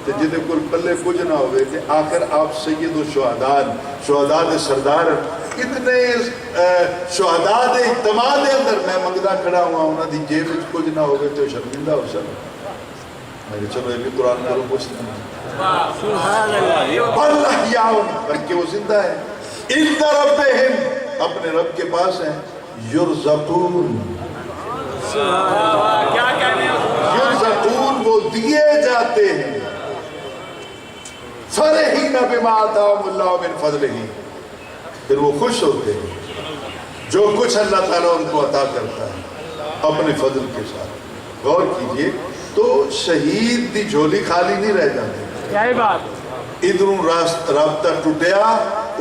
جدے کل پلے کچھ نہ ہوئے کہ آخر آپ سید الشہداء، شہداء دے سردار، اتنے شہداء دے اجتماع دے اندر میں منگدا کھڑا ہوا، انہاں دی جیب وچ کچھ نہ ہوئے تو شرمندہ ہو سکتا. میں نے چلو یہ بھی قرآن کرو پوچھتا ہوں. اللہ یاؤن، بلکہ وہ زندہ ہے. عند ربہم، اپنے رب کے پاس ہیں، یرزقون، یرزقون وہ دیے جاتے ہیں، فرحین بما آتاہم اللہ من فضلہ، پھر وہ خوش ہوتے ہیں جو کچھ اللہ تعالیٰ ان کو عطا کرتا ہے اپنے فضل کے ساتھ۔ غور کیجئے تو شہید دی جھولی خالی نہیں رہ جاتی، کیا ہی بات، ادھروں رابطہ ٹوٹیا،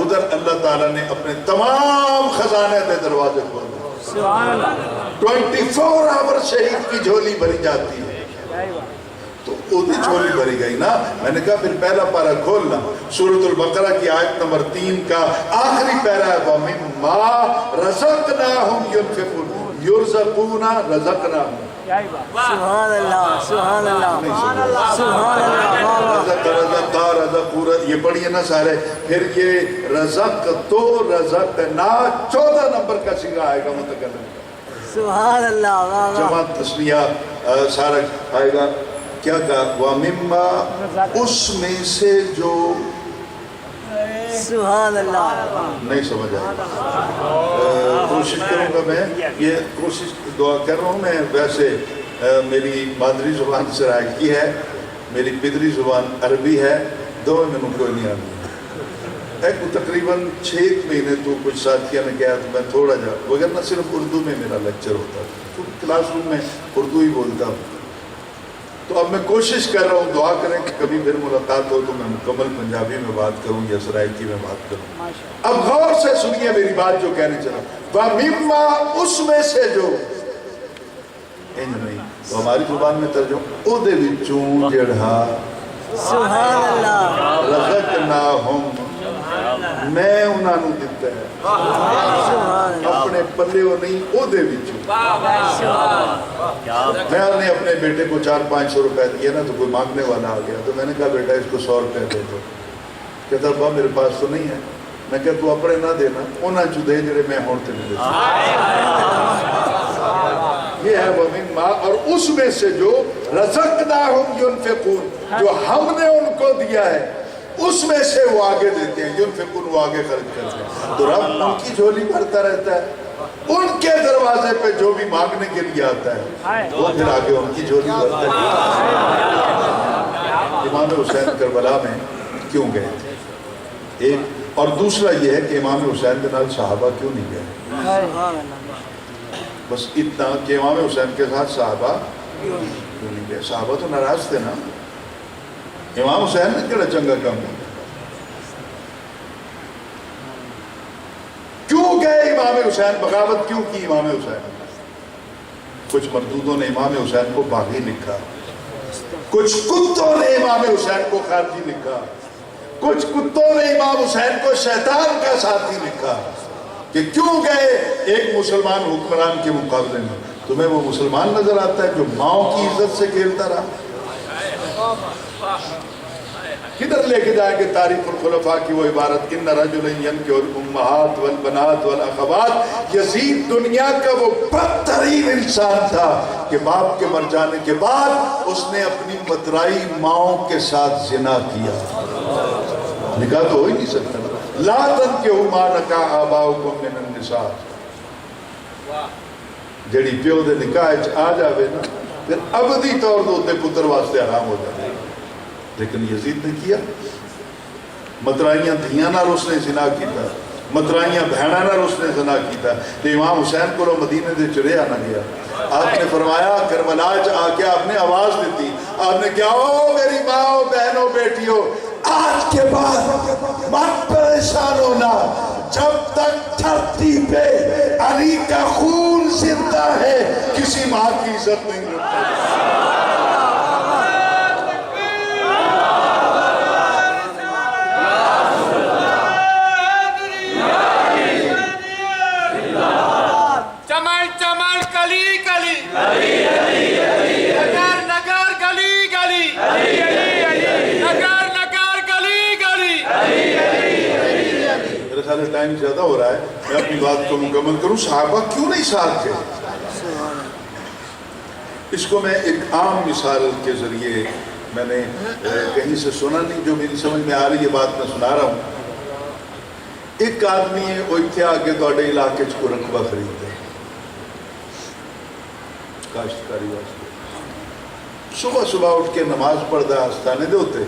ادھر اللہ تعالیٰ نے اپنے تمام خزانے دے دروازے کھول دیے۔ سبحان اللہ، 24 آور شہید کی جھولی بھری جاتی ہے، کیا ہی بات، تو ادھی جھولی بھری گئی نا۔ میں نے کہا پھر پہلا پارہ کھولنا، سورۃ البقرہ کی آیت نمبر 3 کا آخری پیرا ہے، وَمِمَّا رَزَقْنَاهُمْ يُنْفِقُونَ، یرزقون رزقناہم، کیا ہی بات، سبحان اللہ، سبحان اللہ، سبحان اللہ، رزق رزق، یہ پڑھیے نا سارے۔ پھر یہ رزق تو رزقنا 14 نمبر کا صیغہ آئے گا متکلم کا، سبحان اللہ، واہ واہ، جمع تسنیہ سارا آئے گا۔ کیا کہا؟ وَمِمَّا، اس میں سے جو، سبحان اللہ، نہیں سمجھ آئے، کوشش کروں گا میں، یہ کوشش دعا کر رہا ہوں میں، ویسے میری مادری زبان سرائکی ہے، میری پدری زبان عربی ہے، دونوں میں کوئی نہیں آتی۔ ایک تقریباً 6 مہینے تو کچھ ساتھیوں نے کہا تو میں تھوڑا جا، وگرنہ صرف اردو میں میرا لیکچر ہوتا ہے، کلاس روم میں اردو ہی بولتا ہوں۔ تو اب میں کوشش کر رہا ہوں، دعا کریں کہ کبھی پھر ملاقات ہو تو میں مکمل پنجابی میں بات کروں یا سرائکی میں بات کروں۔ اب غور سے سنیے میری بات جو کہنے چلا، وَمِمَّا، اس میں سے جو، نہیں تو ہماری زبان میں ترجمہ، او دے وچوں جڑا، سبحان اللہ، رزقناہم، میں انہاں نوں دتا ہے، سبحان اللہ، اپنے پلے وہ نہیں، او دے وچوں۔ میں نے اپنے بیٹے کو 400-500 روپے دیا نا، تو کوئی مانگنے والا آ گیا، تو میں نے کہا بیٹا اس کو 100 روپے دے دو، کہتا ابا میرے پاس تو نہیں ہے۔ میں کہا تو اپنے نہ دینا، انہاں چو دے جڑے میں ہون تے نہیں دے سکتا۔ یہ ہے وَمِمَّا، اور اس میں سے جو رزقناہم ينفقون، جو ہم نے ان کو دیا ہے اس میں سے وہ آگے دیتے ہیں، ينفقون، وہ آگے خرچ کرتے ہیں، تو رب ان کی جھولی بھرتا رہتا ہے، ان کے دروازے پہ جو بھی مانگنے کے لیے آتا ہے وہ پھر آگے ان کی جھولی بھرتا ہے۔ امام حسین کربلا میں کیوں گئے تھے؟ ایک اور دوسرا یہ ہے کہ امام حسین کے نال صحابہ کیوں نہیں گئے؟ سبحان اللہ، بس اتنا کہ امام حسین کے ساتھ صحابہ کیوں نہیں گئے؟ صحابہ تو ناراض تھے نا، امام حسین نے کیڑا چنگا کام کیا؟ کیوں گئے امام حسین؟ بغاوت کیوں کی امام حسین؟ کچھ مردودوں نے امام حسین کو باغی لکھا، کچھ کتوں نے امام حسین کو خارجی لکھا، کچھ کتوں نے امام حسین کو شیطان کا ساتھی لکھا، کہ کیوں گئے ایک مسلمان حکمران کے مقابلے میں؟ تمہیں وہ مسلمان نظر آتا ہے جو ماؤں کی عزت سے کھیلتا رہا؟ کدھر لے کے جائیں گے تاریخ الخلفاء کی وہ عبارت، ان رجل ينكح الامہات والبنات والاخوات، یزید دنیا کا وہ بدترین انسان تھا کہ باپ کے مر جانے کے بعد اس نے اپنی مترائی ماؤں کے ساتھ زنا کیا۔ نکاح تو ہو ہی نہیں سکتا، لا تنکحوا ما نکح آباؤکم من النساء، جڑی پیو دے نکاح آ جاوے نا پھر ابدی طور دوتے پتر واسطے حرام ہو جاتے۔ لیکن یزید نے کیا، مترائیاں دھیاں نال اس نے زنا کیتا، مترائیاں بہناں نال اس نے زنا کیتا، تو امام حسین کو مدینے دے چریا نہ گیا۔ آپ نے فرمایا کربلا آ کے آپ نے آواز دیتی، آپ نے کہا او میری ماں بہنوں بیٹیوں، آج کے بعد مت پریشان ہونا، جب تک دھرتی پہ علی کا خون زندہ ہے کسی ماں کی عزت نہیں لٹتی۔ ٹائم زیادہ ہو رہا ہے، میں اپنی بات کو مکمل کروں۔ صحابہ کیوں نہیں ساتھ گئے؟ اس کو میں ایک عام مثال کے ذریعے، میں نے کہیں سے سنا نہیں، جو میری سمجھ میں آ رہی ہے بات میں سنا رہا ہوں۔ ایک آدمی ہے وہ اتنے آگے تھوڑے علاقے کو رقبہ خریدتا ہے کاشتکاری واسطے، صبح صبح اٹھ کے نماز پڑھتا ہے آستانے دے ہوتے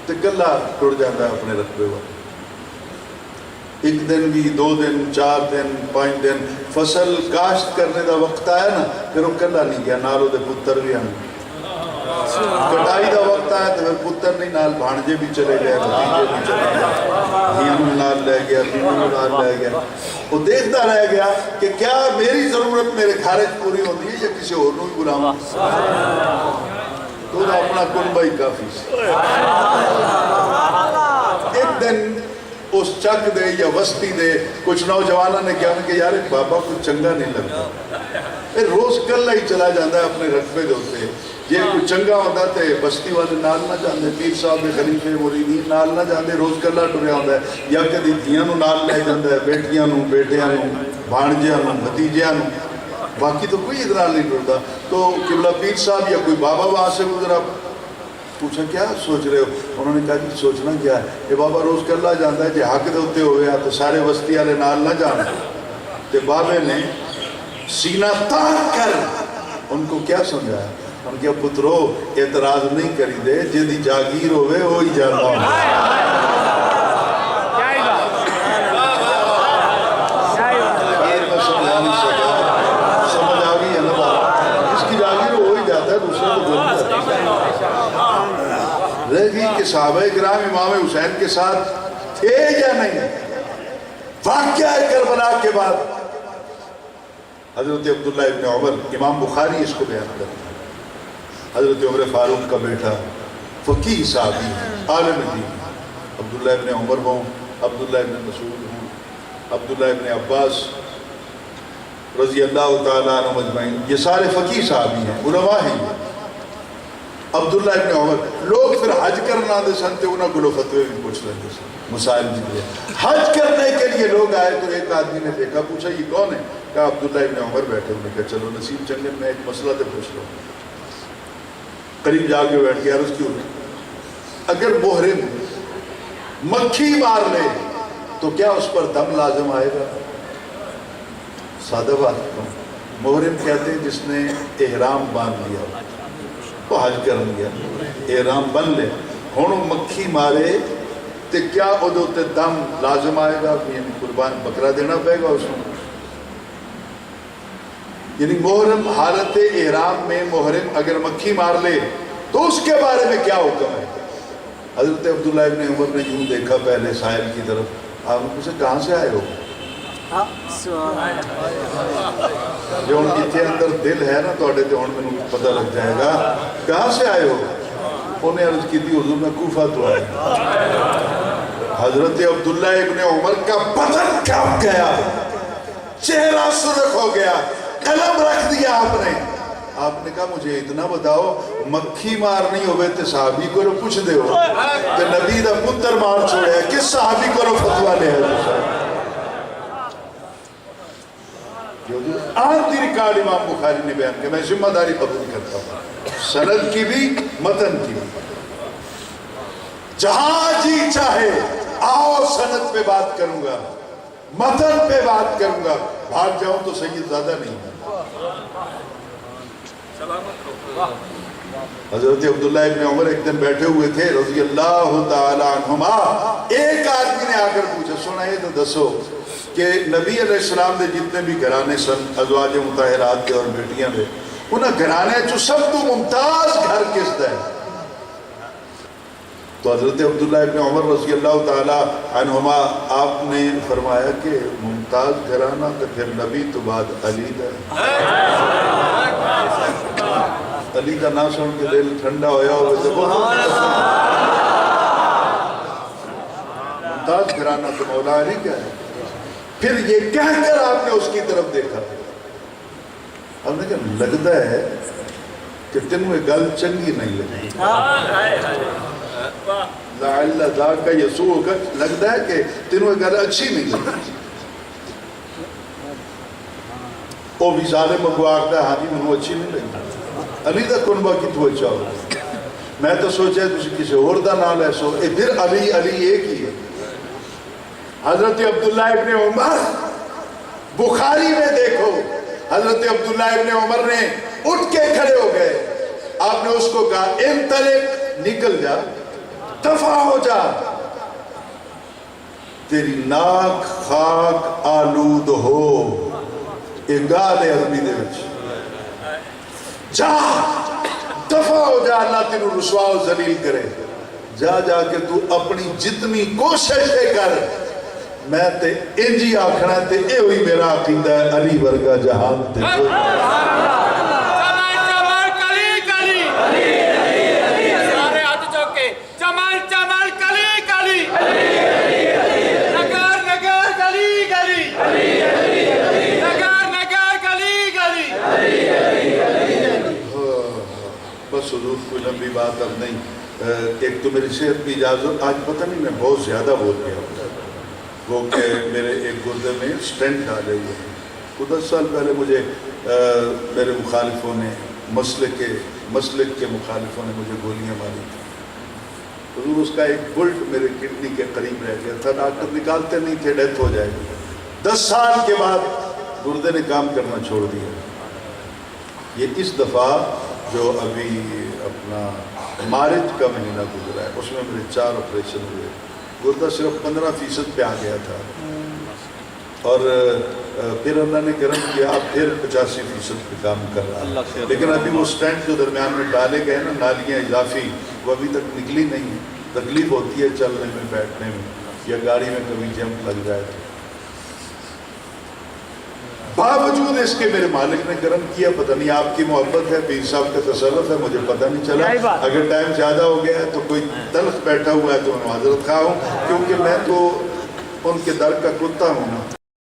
تو گلا ٹر جاتا ہے اپنے رقبے والے، ایک دن بھی 2 دن 4 دن 5 دن فصل کاشت کرنے دا وقت آیا نا پھر وہ کلا نہیں گیا، نال دے پتر بھی آنے، کٹائی دا وقت آیا تو پھر پتر نہیں نال بھانجے بھی چلے گئے، بھتیجے بھی چلے گئے، ہیانو نال لے گیا، بیوی نال لے گیا، وہ دیکھتا رہ گیا کہ کیا میری ضرورت میرے گھر پوری ہوتی ہے یا کسی اور نو بھی بلاواں، تو اپنا کنبہ ہی کافی سی۔ ایک دن اس چک دے یا وسطی دے کچھ نوجوانوں نے کہا کہ یار ایک بابا کچھ چنگا نہیں لگتا، روز کلا ہی چلا جاتا ہے اپنے رقبے دے ہوتے، یہ کوئی چنگا ہوتا تے بستی والے نال نہ جاندے، پیر صاحب دے خلیفے مریدین نال نہ جاندے، روز کلا ٹریا ہوتا ہے، یا کدی دھیاں نو نال لے جاندہ ہے، بیٹیاں نو، بیٹیاں نو، بھانجیاں نو، بھتیجیاں نو، باقی تو کوئی ادھر نہیں ٹرتا۔ تو قبلہ پیر صاحب یا کوئی بابا وہاں سے گزرا، پوچھا کیا سوچ رہے ہو؟ انہوں نے کہا کہ سوچنا کیا ہے، یہ بابا روز کلا جاندہ ہے، جی حق دے ہوتے ہوئے تو سارے وسطی والے نال نہ جانا۔ تو بابے نے سینہ تان کر ان کو کیا سمجھایا؟ ان کے پترو اعتراض نہیں کری دے، جدی جاگیر ہوئے وہی جانا ہوں۔ سمجھ آ گئی ہے نا بات، جس کی جاگیر ہو وہی جاتا ہے، دوسرے کو گھوم جاتا ہے۔ رہ گئی کہ صحابہ کرام امام حسین کے ساتھ تھے یا نہیں؟ واقعہ کربلا کے بعد حضرت عبداللہ ابن عمر، امام بخاری اس کو بیان کرتا ہے، حضرت عمر فاروق کا بیٹا فقیہ صحابی ہے، عالم دین، عبداللہ ابن عمر ہوں، عبداللہ ابن مسعود ہوں، عبداللہ ابن عباس رضی اللہ تعالیٰ عنہ مجمعین، یہ سارے فقیہ صحابی ہیں، علماء ہیں۔ عبداللہ ابن عمر لوگ پھر حج کرنا دے سنتے انہوں کو فتوے بھی پوچھ رہے تھے، مسائل بھی دے حج کرنے کے لیے لوگ آئے تو ایک آدمی نے دیکھا، پوچھا یہ کون ہے؟ کہا عبداللہ ابن عمر بیٹھے، انہوں نے کہا چلو نصیب چنگے میں ایک مسئلہ تے پوچھ رہا ہوں۔ قریب جا کے بیٹھ کے عرض کیوں نہیں؟ اگر محرم مکھی مار لے تو کیا اس پر دم لازم آئے گا؟ سادہ بات، محرم کہتے ہیں جس نے احرام باندھ لیا، وہ حج کر لیا، احرام بن لے، ہونوں مکھی مارے تو کیا ادھے دم لازم آئے گا؟ یعنی قربان بکرا دینا پڑے گا اس کو؟ یعنی محرم حالت احرام میں محرم اگر مکھی مار لے تو اس کے بارے میں کیا حکم ہے؟ حضرت عبداللہ ابن عمر نے یوں دیکھا پہلے ساحل کی طرف، آپ نے پوچھا کہاں سے آئے ہو؟ جو ان کی اندر دل ہے نا تو میں پتہ لگ جائے گا، کہاں سے آئے ہو؟ انہیں عرض کی تھی حضور میں کوفہ تو آئے۔ حضرت عبداللہ ابن عمر کا بدن کانپ گیا، چہرہ سرخ ہو گیا، قلم رکھ دیا آپ نے کہا مجھے اتنا بتاؤ، مکھی مارنی ہوئے تے صحابی کو رو پوچھ دے ہو کہ نبی دا پتر مار چھوڑے ہے، کس صحابی کو رو فتوہ لے ہے؟ آخری ریکارڈ امام بخاری نے بیان کیا، میں ذمہ داری قبول کرتا ہوں، سند کی بھی متن کی بھی، جہاں جی چاہے آؤ سند پہ بات کروں گا، متن پہ بات کروں گا، بھاگ جاؤں تو سید زیادہ نہیں ہے۔ حضرت عبداللہ ابن عمر ایک دن بیٹھے ہوئے تھے رضی اللہ تعالیٰ عنہما، ایک آدمی نے آ کر پوچھا، سنا یہ تو دسو کہ نبی علیہ السلام دے جتنے بھی گھرانے سن، ازواج مطہرات دے اور بیٹیاں دے، انہاں گھرانے جو سب تو ممتاز گھر کس دا ہے؟ تو حضرت عبداللہ ابن عمر رضی اللہ تعالیٰ عنہما آپ نے فرمایا کہ ممتاز گھرانہ تو پھر نبی تو بعد علی دا ہے۔ علی کا نام سن کے دل ٹھنڈا ہویا ہوئے سے ممتاز گھرانہ تو مولا علی کا ہے۔ پھر یہ کہہ کر آپ نے اس کی طرف دیکھا، آپ نے کہا لگتا ہے کہ تنویں گل چنگی نہیں لگی، لعل ذاک یسوءک، لگتا ہے کہ تنویں گل اچھی نہیں لگی۔ وہ بھی ظالم اگو آگتا ہے، ہاں جی منو اچھی نہیں لگی، علی دا کنبہ کی تو اچھا ہو، میں تو سوچا ہے تسی کسی اور دا نام ہے، سو پھر علی علی ایک ہی ہے۔ حضرت عبداللہ ابن عمر بخاری میں دیکھو، حضرت عبداللہ ابن عمر نے اٹھ کے کھڑے ہو گئے، آپ نے اس کو کہا انطلق، نکل جا، دفع ہو جا، تیری ناک خاک آلود ہو، ایک گال ہے عربی دے وچ، جا دفع ہو جا، اللہ تینوں رسوا و ذلیل کرے، جا جا کے تو اپنی جتنی کوشش کر، میں تے انجی آکھنا تے اے ہوئی میرا عقیدہ ہے، علی ورگا جہان تے بس حضور کوئی لمبی بات اب نہیں، ایک تو میری صحت کی اجازت، آج پتہ نہیں میں بہت زیادہ بول گیا، وہ کہ میرے ایک گردے میں سٹینٹ ڈالے ہوئے ہیں، تو 10 سال پہلے مجھے میرے مخالفوں نے مسلک کے مخالفوں نے مجھے گولیاں ماری تھیں، حضور اس کا ایک بلٹ میرے کڈنی کے قریب رہ گیا تھا، ڈاکٹر نکالتے نہیں تھے، ڈیتھ ہو جائے گی، 10 سال کے بعد گردے نے کام کرنا چھوڑ دیا۔ یہ اس دفعہ جو ابھی اپنا مارچ کا مہینہ گزرا ہے، اس میں میرے 4 آپریشن ہوئے، گردہ صرف 15% پہ آ گیا تھا، اور پھر اللہ نے کرم کیا، اب پھر 85% پہ کام کر رہا ہے، لیکن ابھی وہ سٹینٹ جو درمیان میں ڈالے گئے نا، نالیاں اضافی، وہ ابھی تک نکلی نہیں ہے، تکلیف ہوتی ہے چلنے میں، بیٹھنے میں، یا گاڑی میں کبھی جمپ لگ جائے تو۔ باوجود اس کے میرے مالک نے کرم کیا، پتہ نہیں آپ کی محبت ہے، پیر صاحب کا تصرف ہے، مجھے پتہ نہیں چلا، اگر ٹائم زیادہ ہو گیا ہے تو کوئی تلخ بیٹھا ہوا ہے تو میں معذرت خواہ ہوں، کیونکہ میں تو ان کے در کا کتا ہوں نا۔